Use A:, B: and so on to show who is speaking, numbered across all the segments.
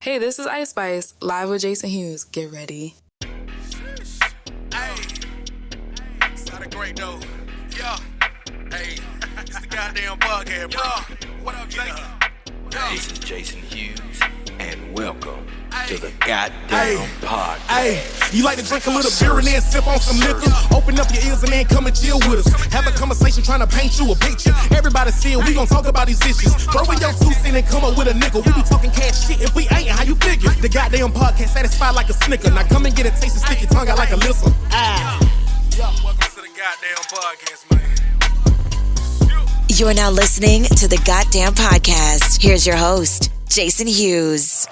A: Hey, this is Ice Spice, live with Jason Hughes. Get ready.
B: Hey, sounded great though. Yeah, hey, it's the goddamn podcast, bro. What up, Jason?
C: This is Jason Hughes, and welcome to the goddamn podcast.
B: Hey, you like to drink a little beer and then sip on some liquor? Open up your ears and then come and chill with us. Have a conversation trying to paint you a picture. Everybody see it, we gon' talk about these issues. Throw in your 2 cents and come up with a nickel. We be talking cash shit if we ain't, how you figure? The goddamn podcast satisfied like a snicker. Now come and get a taste and stick your tongue out like a lizard. Welcome to the goddamn podcast, man.
D: You're now listening to the Goddamn Podcast. Here's your host, Jason Hughes.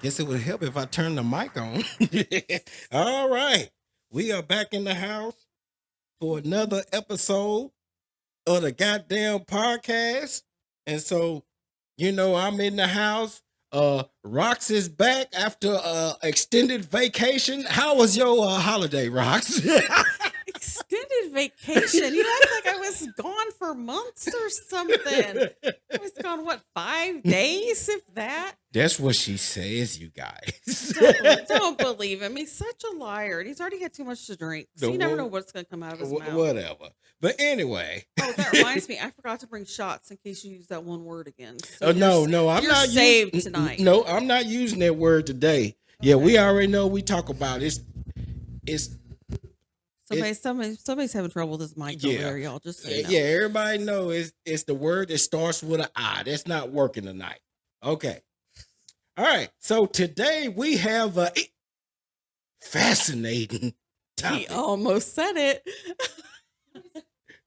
E: Guess it would help if I turn the mic on. All right. We are back in the house for another episode of the Goddamn Podcast. And so, you know, I'm in the house. Rox is back after extended vacation. How was your holiday, Rox?
F: Extended vacation. You act like I was gone for months or something. I was gone, 5 days, if that?
E: That's what she says, you guys.
F: Don't believe him. He's such a liar. And he's already had too much to drink. So you never know what's going to come out of his mouth.
E: Whatever. But anyway.
F: Oh, that reminds me. I forgot to bring shots in case you use that one word again. So
E: No, I'm
F: you're
E: not
F: saved tonight.
E: No, I'm not using that word today. Yeah, we already know we talk about it.
F: Somebody's having trouble with this mic over there, y'all. Just so you know.
E: Yeah, everybody know it's the word that starts with an I. That's not working tonight. Okay. All right. So today we have a fascinating topic.
F: He almost said it.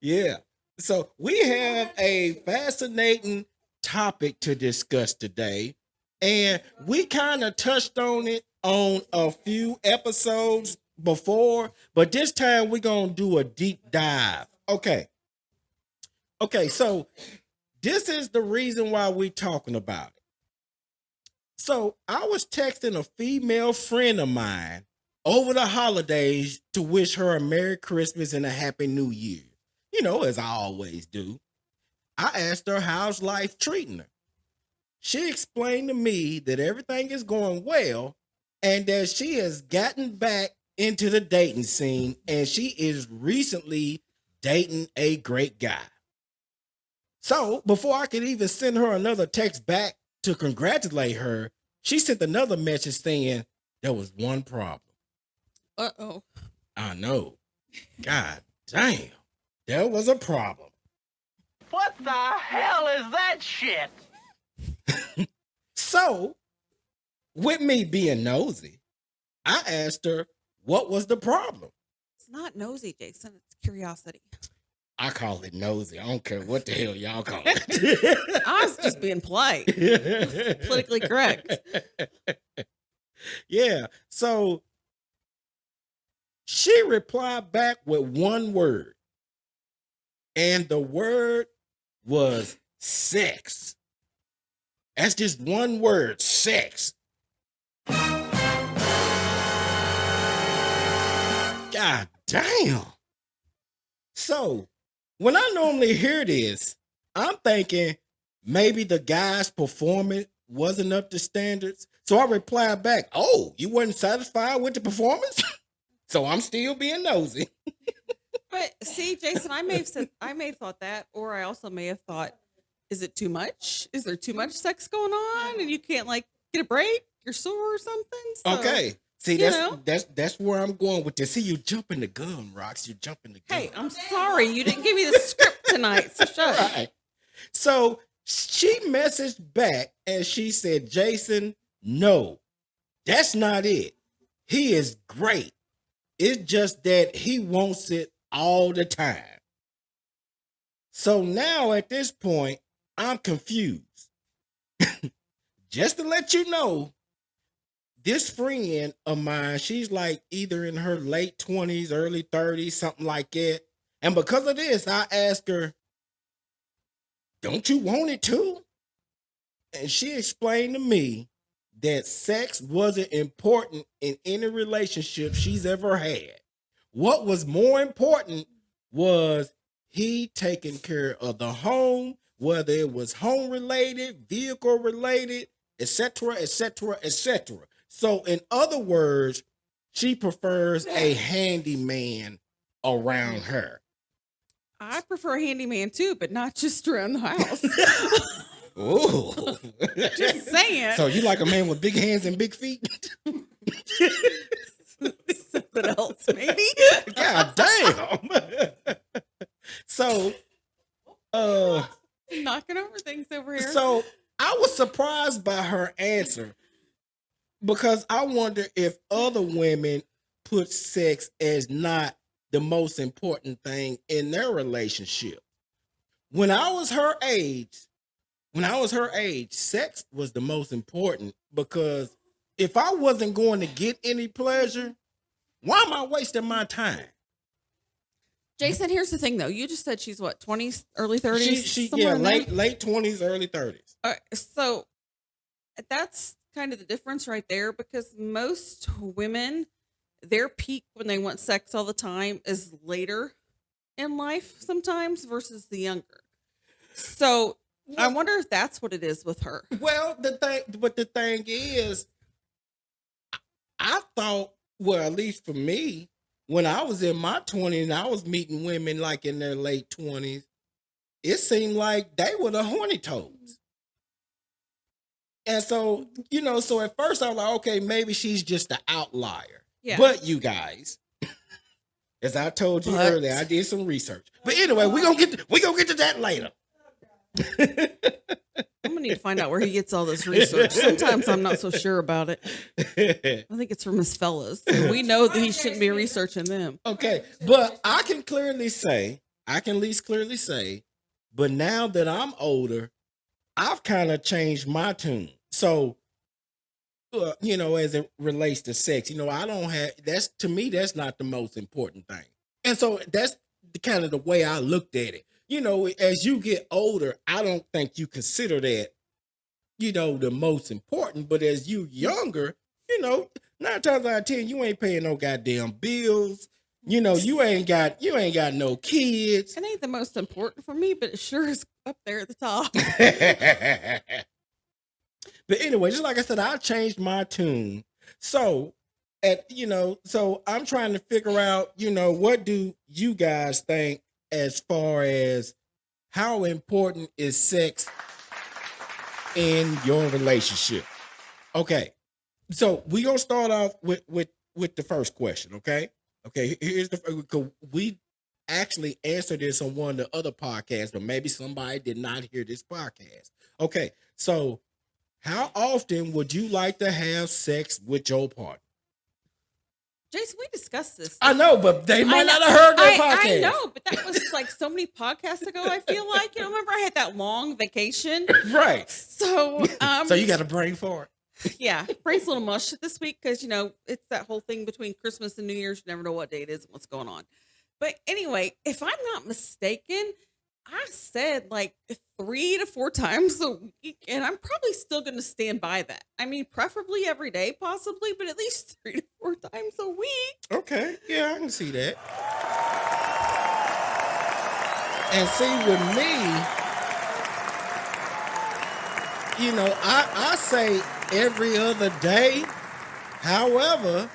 E: Yeah. So we have a fascinating topic to discuss today. And we kind of touched on it on a few episodes before, but this time we're going to do a deep dive. Okay, so this is the reason why we're talking about it. So I was texting a female friend of mine over the holidays to wish her a Merry Christmas and a Happy New Year. You know, as I always do. I asked her how's life treating her. She explained to me that everything is going well and that she has gotten back into the dating scene and she is recently dating a great guy. So before I could even send her another text back to congratulate her, she sent another message saying there was one problem.
F: Uh-oh.
E: I know. God damn. There was a problem.
G: What the hell is that shit?
E: So, with me being nosy, I asked her what was the problem.
F: It's not nosy, Jason. It's curiosity.
E: I call it nosy. I don't care what the hell y'all call it.
F: I was just being polite. Politically correct.
E: Yeah. So she replied back with one word. And the word was sex. That's just one word, sex. God damn. So, when I normally hear this, I'm thinking maybe the guy's performance wasn't up to standards. So I replied back, oh, you weren't satisfied with the performance? So I'm still being nosy.
F: But see, Jason, I may have thought that, or I also may have thought, is it too much? Is there too much sex going on and you can't like get a break? You're sore or something? So,
E: Okay. See, that's where I'm going with this. See, you jumping the gun, Rox. You jumping the gun.
F: Hey, I'm sorry. You didn't give me the script tonight, so shut up.
E: Right. So she messaged back and she said, Jason, no, that's not it. He is great. It's just that he wants it all the time. So now at this point, I'm confused. Just to let you know, this friend of mine, she's like either in her late 20s, early 30s, something like that. And because of this, I asked her, don't you want it too? And she explained to me that sex wasn't important in any relationship she's ever had. What was more important was he taking care of the home, whether it was home related, vehicle related, etc., etc., etc. So, in other words, she prefers a handyman around her.
F: I prefer a handyman too, but not just around the house.
E: Ooh.
F: Just saying.
E: So you like a man with big hands and big feet?
F: Something else, maybe.
E: God damn. So,
F: knocking over things over here.
E: so I was surprised by her answer because I wonder if other women put sex as not the most important thing in their relationship. When I was her age, sex was the most important because if I wasn't going to get any pleasure, why am I wasting my time?
F: Jason, here's the thing though. You just said she's what, 20s, early 30s?
E: She
F: somewhere in there?
E: late 20s, early 30s.
F: So that's kind of the difference right there because most women, their peak when they want sex all the time is later in life sometimes versus the younger. So I wonder if that's what it is with her.
E: Well, the thing is, I thought, well, at least for me, when I was in my 20s and I was meeting women like in their late 20s, it seemed like they were the horny toads. And so, so at first I was like, okay, maybe she's just an outlier.
F: Yeah.
E: But you guys, as I told you earlier, I did some research. But anyway, we're gonna get to that later.
F: I'm gonna need to find out where he gets all this research. Sometimes I'm not so sure about it. I think it's from his fellas. And we know that he shouldn't be researching them.
E: Okay, but I can at least clearly say, but now that I'm older, I've kind of changed my tune. So, as it relates to sex, I don't have, to me, that's not the most important thing. And so that's kind of the way I looked at it. As you get older, I don't think you consider that, the most important. But as you younger, 9 times out of 10, you ain't paying no goddamn bills. You ain't got no kids.
F: It ain't the most important for me, but it sure is up there at the top.
E: But anyway, just like I said, I changed my tune. So so I'm trying to figure out, what do you guys think as far as how important is sex in your relationship? Okay. So we're gonna start off with the first question, okay? Okay, here's we actually answered this on one of the other podcasts, but maybe somebody did not hear this podcast. Okay, so how often would you like to have sex with your partner?
F: Jason, we discussed this.
E: I know, but they might not have heard that podcast.
F: I know, but that was like so many podcasts ago, I feel like. Remember I had that long vacation?
E: Right.
F: So
E: so you got a brain for it.
F: Yeah, brain's a little mush this week because, it's that whole thing between Christmas and New Year's. You never know what day it is and what's going on. But anyway, if I'm not mistaken, I said like 3 to 4 times a week, and I'm probably still going to stand by that. I mean, preferably every day, possibly, but at least 3 to 4 times a week.
E: Okay, yeah, I can see that. And see, with me, I say every other day. However,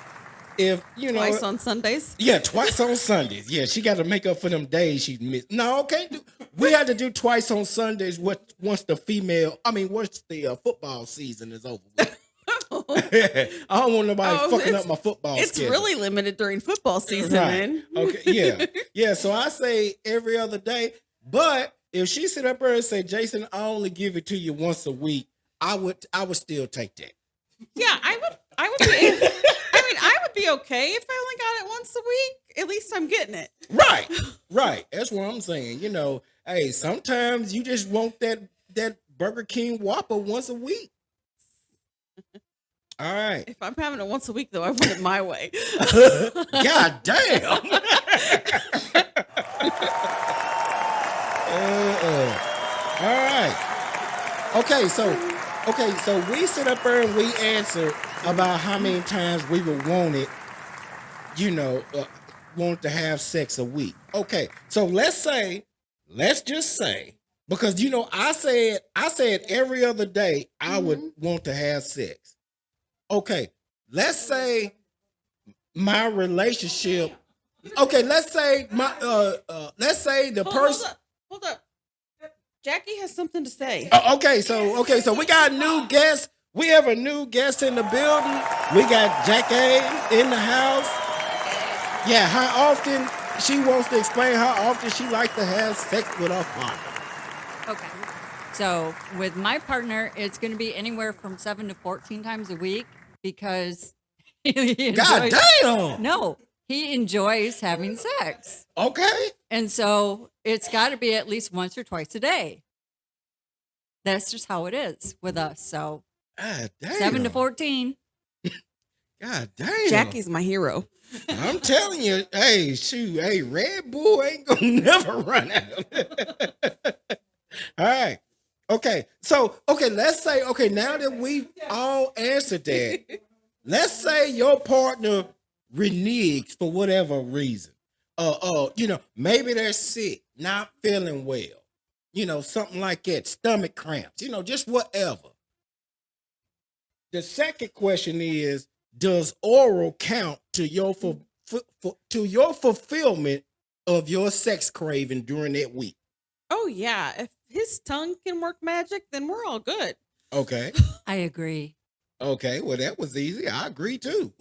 E: if
F: twice on Sundays.
E: Yeah, twice on Sundays. Yeah, she got to make up for them days she missed. No, okay, we had to do twice on Sundays. Once the football season is over with. I don't want nobody fucking up my football.
F: It's
E: schedule.
F: really limited during football season,
E: right.
F: man.
E: Okay, yeah. So I say every other day. But if she sit up there and say, "Jason, I only give it to you once a week," I would still take that.
F: Yeah, I would be. I would be okay if I only got it once a week. At least I'm getting it.
E: Right. That's what I'm saying. Hey, sometimes you just want that Burger King Whopper once a week. All right.
F: If I'm having it once a week, though, I want it my way.
E: God damn. All right. Okay, so Okay, so we sit up there and we answer about how many times we would want it, want to have sex a week. Okay, so let's just say, because I said every other day I would want to have sex. Okay, let's say my relationship. Okay, let's say the person.
F: Hold up. Jackie has something to say.
E: Okay, so we got a new guest. We have a new guest in the building. We got Jackie in the house. Yeah, how often she wants to explain how often she likes to have sex with her partner.
H: Okay. So with my partner, it's going to be anywhere from 7 to 14 times a week because he
E: God
H: enjoys,
E: damn.
H: no, he enjoys having sex.
E: Okay.
H: And so it's got to be at least once or twice a day. That's just how it is with us. So
E: God damn.
H: 7 to 14.
E: God damn.
F: Jackie's my hero.
E: I'm telling you, hey, Red Bull ain't gonna never run out. All right. Okay. So, let's say, now that we all answered that, let's say your partner reneges for whatever reason. Maybe they're sick, not feeling well, something like that, stomach cramps, just whatever. The second question is, does oral count to your fulfillment of your sex craving during that week?
F: Oh yeah, if his tongue can work magic, then we're all good.
E: Okay.
H: I agree.
E: Okay, well that was easy. I agree too.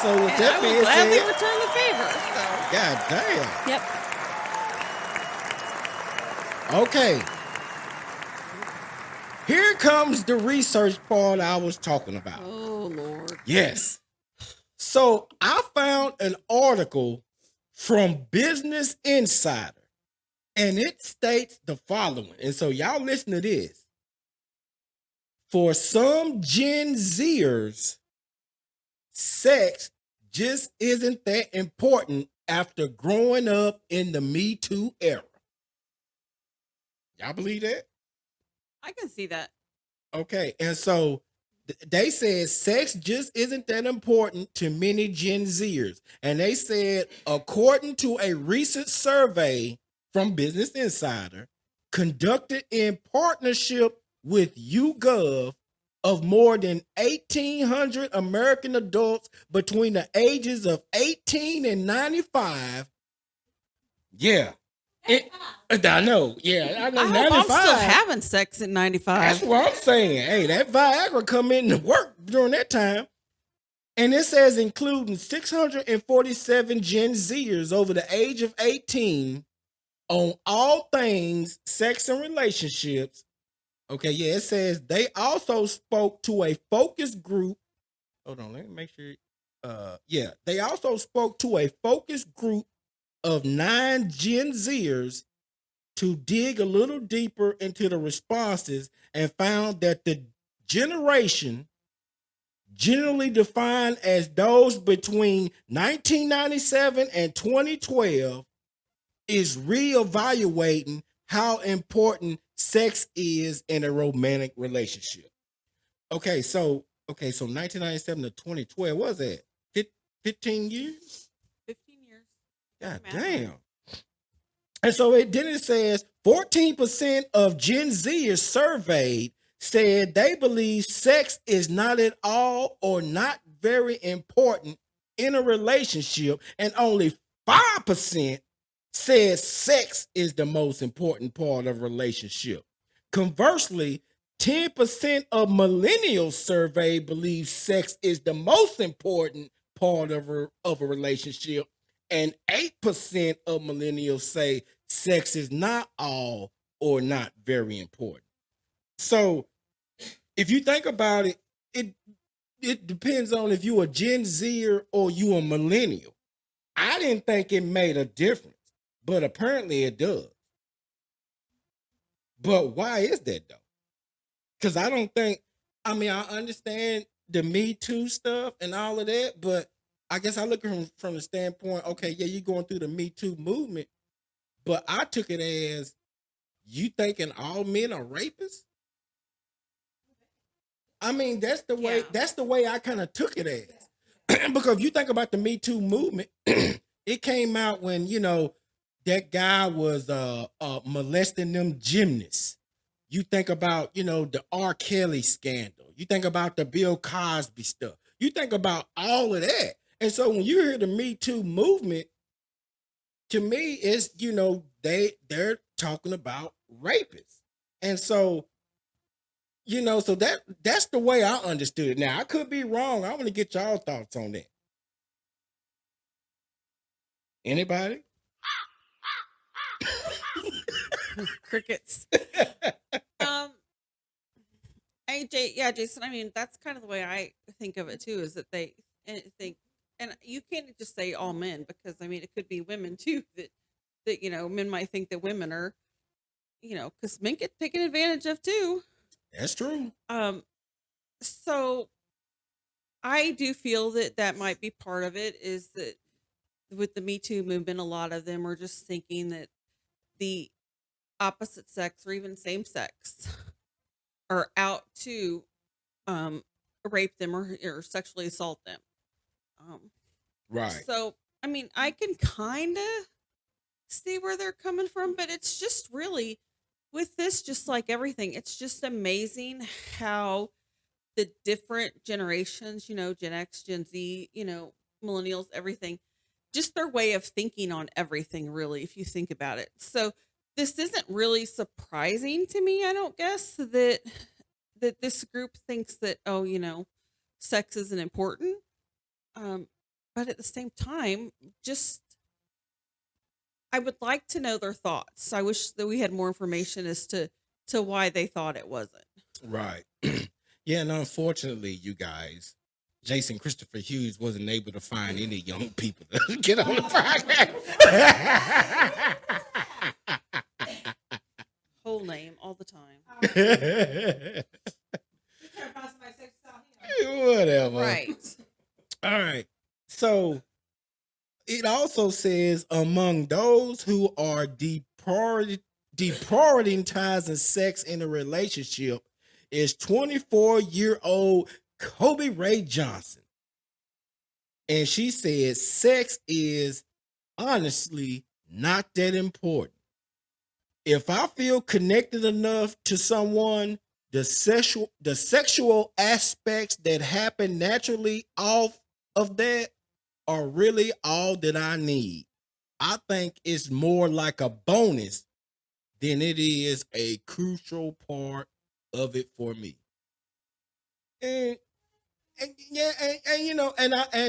E: So with that
F: I
E: being
F: will gladly
E: said,
F: return the favor. So.
E: God damn.
H: Yep.
E: Okay. Here comes the research part I was talking about.
F: Oh Lord.
E: Yes. So I found an article from Business Insider, and it states the following. And so y'all listen to this. For some Gen Zers, sex just isn't that important after growing up in the Me Too era. Y'all believe that?
F: I can see that.
E: Okay, and so they said sex just isn't that important to many Gen Zers. And they said, according to a recent survey from Business Insider, conducted in partnership with YouGov, of more than 1,800 American adults between the ages of 18 and 95. Yeah. I know. Yeah, I know.
F: I hope
E: 95.
F: I'm still having sex at 95.
E: That's what I'm saying. Hey, that Viagra come into work during that time. And it says including 647 Gen Zers over the age of 18 on all things sex and relationships. Okay, yeah, it says they also spoke to a focus group. Hold on, let me make sure. They also spoke to a focus group of 9 Gen Zers to dig a little deeper into the responses and found that the generation generally defined as those between 1997 and 2012 is reevaluating how important sex is in a romantic relationship. Okay, so 1997 to 2012, what was that? 15 years?
F: 15 years.
E: God
F: Math.
E: damn. And so it says 14% of Gen Zers surveyed said they believe sex is not at all or not very important in a relationship, and only 5% said sex is the most important part of a relationship. Conversely, 10% of millennials surveyed believe sex is the most important part of a relationship, and 8% of millennials say sex is not all or not very important. So if you think about it, it depends on if you a Gen Zer or you a millennial. I didn't think it made a difference, but apparently it does. But why is that though? Because I understand the Me Too stuff and all of that, but I guess I look from the standpoint, okay, yeah, you're going through the Me Too movement, but I took it as you thinking all men are rapists? I mean, that's the way I kind of took it as. Because if you think about the Me Too movement, it came out when, that guy was molesting them gymnasts. You think about, the R. Kelly scandal. You think about the Bill Cosby stuff. You think about all of that. And so when you hear the Me Too movement, to me, it's, they're talking about rapists. And so, so that's the way I understood it. Now, I could be wrong. I want to get y'all thoughts on that. Anybody?
F: Crickets. Jason, I mean, that's kind of the way I think of it too, is that they think, and you can't just say all men, because I mean, it could be women too, that men might think that women are, because men get taken advantage of too.
E: That's true.
F: So I do feel that might be part of it, is that with the Me Too movement, a lot of them are just thinking that the opposite sex or even same sex are out to rape them or sexually assault them.
E: Right.
F: So, I mean, I can kind of see where they're coming from, but it's just really, with this, just like everything, it's just amazing how the different generations, Gen X, Gen Z, millennials, everything, just their way of thinking on everything, really, if you think about it. So this isn't really surprising to me, I don't guess, that this group thinks that, sex isn't important. But at the same time, I would like to know their thoughts. I wish that we had more information as to why they thought it wasn't.
E: Right. Yeah, and unfortunately, you guys, Jason Christopher Hughes wasn't able to find any young people to get on the podcast.
F: Whole name all the time.
E: Whatever.
F: Right.
E: All right. So it also says among those who are deprioritizing sex in a relationship is 24-year-old Kobe Ray Johnson. And she said sex is honestly not that important. If I feel connected enough to someone, the sexual aspects that happen naturally off of that are really all that I need. I think it's more like a bonus than it is a crucial part of it for me. And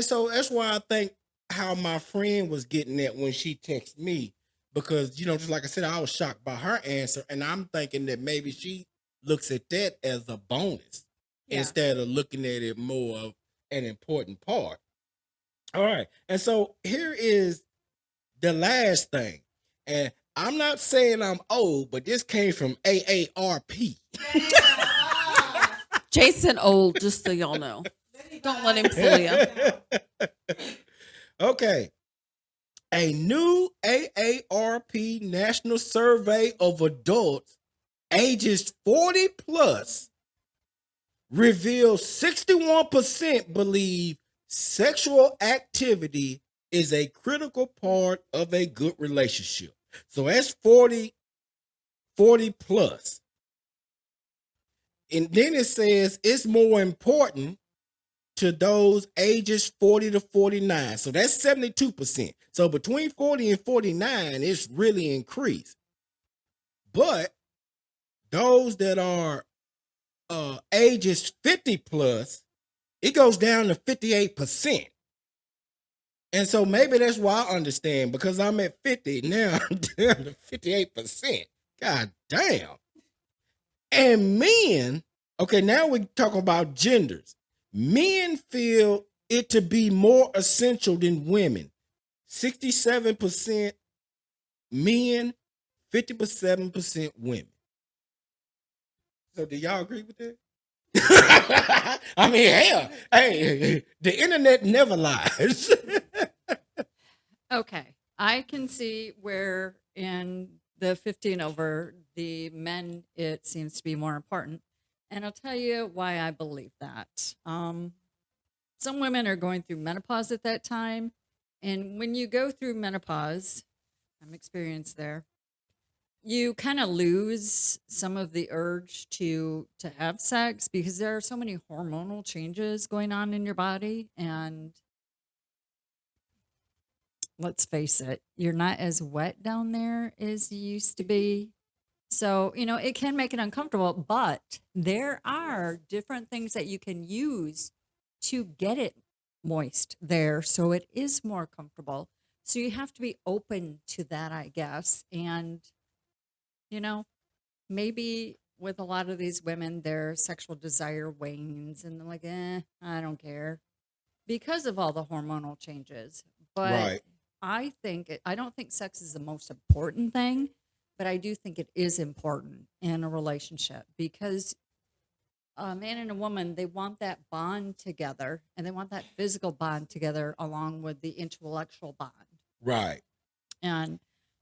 E: so that's why I think how my friend was getting at when she texted me, because just like I said, I was shocked by her answer, and I'm thinking that maybe she looks at that as a bonus instead of looking at it more of an important part. All right, and so here is the last thing, and I'm not saying I'm old, but this came from AARP.
F: Jason old, just so y'all know. Don't let him fool you.
E: Okay. A new AARP national survey of adults ages 40 plus reveals 61% believe sexual activity is a critical part of a good relationship. So that's 40 plus. And then it says it's more important to those ages 40 to 49. So that's 72%. So between 40 and 49, it's really increased. But those that are ages 50 plus, it goes down to 58%. And so maybe that's why I understand, because I'm at 50 now, I'm down to 58%. God damn. And men, okay, now we're talking about genders. Men feel it to be more essential than women. 67% men, 57% women. So do y'all agree with that? I mean, hell, hey, the internet never lies.
H: Okay. I can see where in the 50 and over, the men, it seems to be more important. And I'll tell you why I believe that. Some women are going through menopause at that time. And when you go through menopause, I'm experienced there, you kind of lose some of the urge to have sex because there are so many hormonal changes going on in your body. And let's face it, you're not as wet down there as you used to be. So, it can make it uncomfortable, but there are different things that you can use to get it moist there so it is more comfortable. So you have to be open to that, I guess. And, maybe with a lot of these women, their sexual desire wanes and they're like, I don't care because of all the hormonal changes. But
E: Right.
H: I don't think sex is the most important thing, but I do think it is important in a relationship because a man and a woman, they want that bond together and they want that physical bond together along with the intellectual bond.
E: Right.
H: And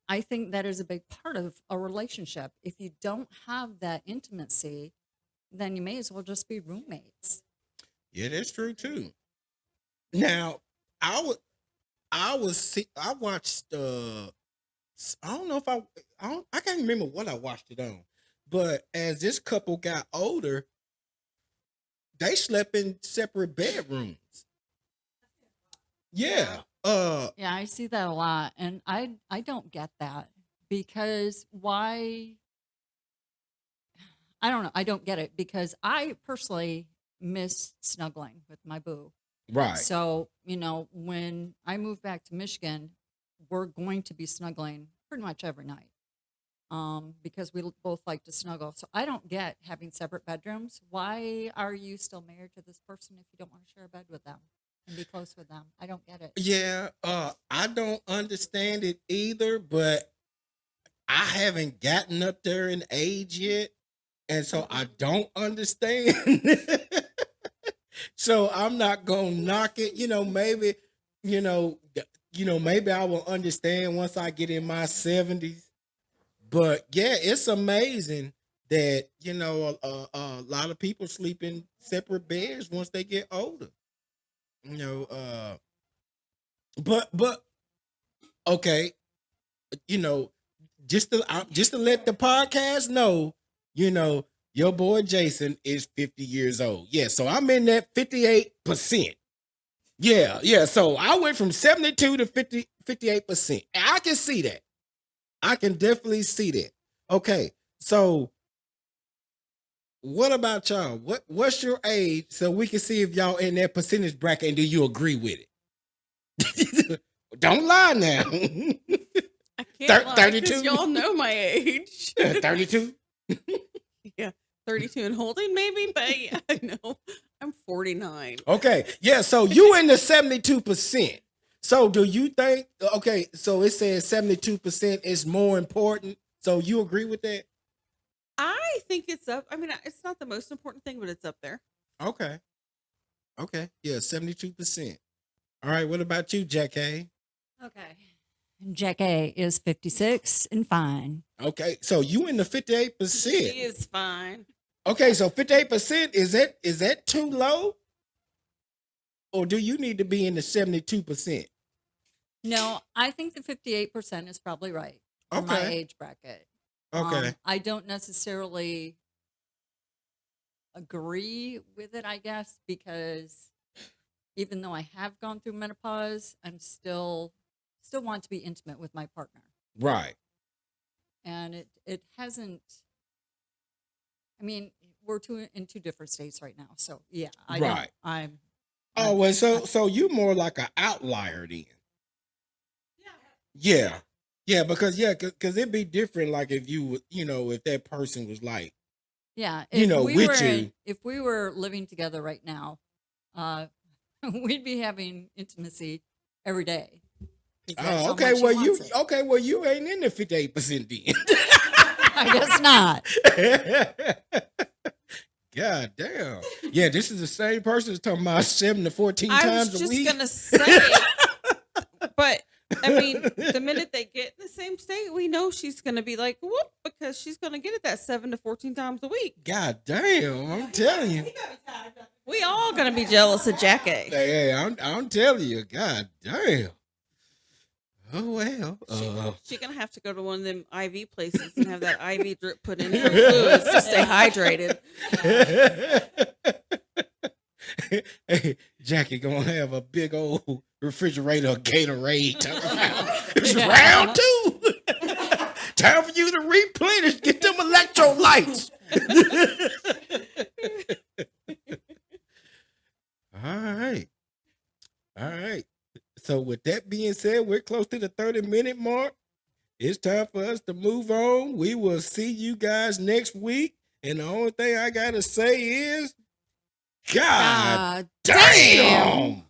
H: I think that is a big part of a relationship. If you don't have that intimacy, then you may as well just be roommates.
E: Yeah, that's true too. Now, I watched I don't know if I can't remember what I watched it on. But as this couple got older, they slept in separate bedrooms. Yeah.
H: Yeah, I see that a lot. And I don't get that because why? I don't know. I don't get it because I personally miss snuggling with my boo.
E: Right.
H: So, when I move back to Michigan, we're going to be snuggling pretty much every night because we both like to snuggle. So I don't get having separate bedrooms. Why are you still married to this person if you don't want to share a bed with them and be close with them? I don't get it.
E: Yeah, I don't understand it either, but I haven't gotten up there in age yet, and so I don't understand. So I'm not gonna knock it. Maybe, maybe I will understand once I get in my 70s. But yeah, it's amazing that a lot of people sleep in separate beds once they get older. But okay, just to let the podcast know, your boy Jason is 50 years old. Yeah, so I'm in that 58%. Yeah. So I went from 72 to 58%. And I can see that. I can definitely see that. Okay, so what about y'all? What's your age so we can see if y'all in that percentage bracket and do you agree with it? Don't lie now.
F: I can't lie
E: 32?
F: because y'all know my age.
E: 32?
F: Yeah, 32 and holding maybe, but yeah, no, I'm 49.
E: Okay, yeah, so you in the 72%. So do you think, okay, so it says 72% is more important. So you agree with that?
F: I think it's up. I mean, it's not the most important thing, but it's up there.
E: Okay. Yeah, 72%. All right, what about you, Jack A?
H: Okay. Jack A is 56 and fine.
E: Okay, so you in the 58%.
F: She is fine.
E: Okay, so 58%, is that too low? Or do you need to be in the 72%?
H: No, I think the 58% is probably right for my
E: Okay.
H: age bracket.
E: Okay.
H: I don't necessarily agree with it, I guess, because even though I have gone through menopause, I'm still want to be intimate with my partner.
E: Right.
H: And it hasn't, I mean, we're in two different states right now. So yeah,
E: Right.
H: I'm
E: Oh, well, so you more like an outlier then. Yeah. Yeah, because it'd be different like if you would, if that person was like,
H: yeah.
E: with
H: If we were living together right now, we'd be having intimacy every day. 'Cause that's how
E: oh, okay,
H: much he wants it.
E: well you ain't in the 58% then.
H: I guess not.
E: God damn. Yeah, this is the same person that's talking about 7 to 14
F: I
E: times
F: was
E: a
F: just
E: week.
F: gonna say, but I mean, the minute they get in the same state, we know she's gonna be like, whoop, because she's going to get it that 7 to 14 times a week.
E: God damn, I'm telling you.
F: We all going to be jealous of Jackie.
E: Hey, I'm telling you, god damn. Oh well.
F: She's going to have to go to one of them IV places and have that IV drip put in some fluids to stay hydrated.
E: Hey, Jackie gonna have a big old refrigerator of Gatorade. It's round two. Time for you to replenish. Get them electrolytes. All right. So with that being said, we're close to the 30-minute mark. It's time for us to move on. We will see you guys next week. And the only thing I gotta say is, God damn.